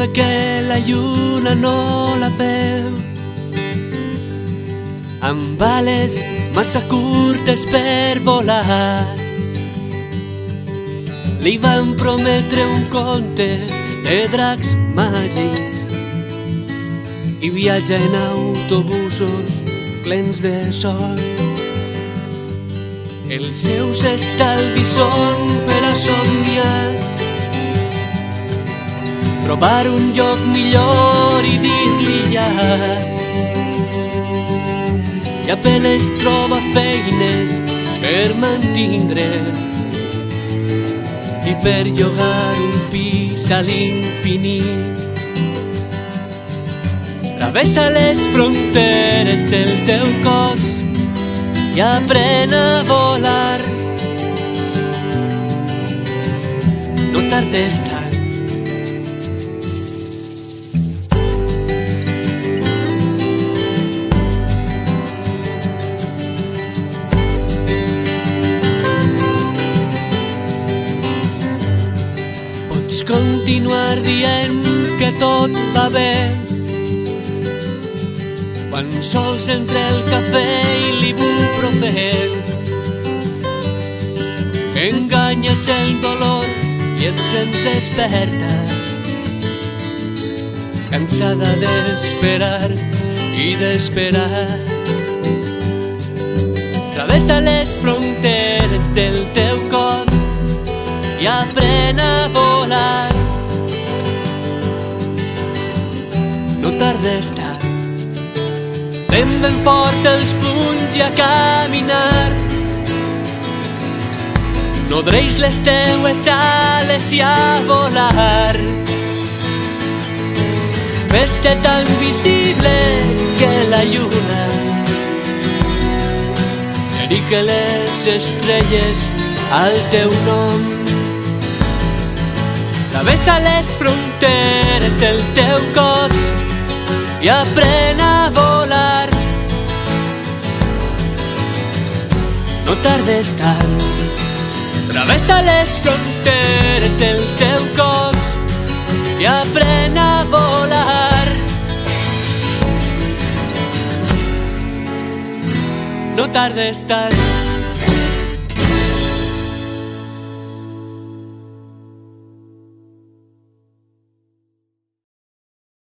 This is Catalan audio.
cosa que la lluna no la veu, amb ales massa curtes per volar. Li van prometre un conte de dracs màgics i viatja en autobusos plens de sol. Els seus estalvis són per a somniar, trobar un lloc millor i dir-li ja. I apenes troba feines per mantindre i per llogar un pis a l'infinit. Travessa les fronteres del teu cos i aprèn a volar. No tardes tant. Pots continuar dient que tot va bé quan sols entre el cafè i l'ibuprofè enganyes el dolor i et sents desperta, cansada d'esperar i d'esperar. Travessa les fronteres del teu cor i aprèn a volar. No tardes tant. Ten ben fort els punys i a caminar. Nodreix les teues ales i a volar. Fes-te tan visible que la lluna dedica les estrelles al teu nom. Travessa les fronteres del teu cos i aprèn a volar. No tardes tant. Travessa les fronteres del teu cos i aprèn a volar. No tardes tant.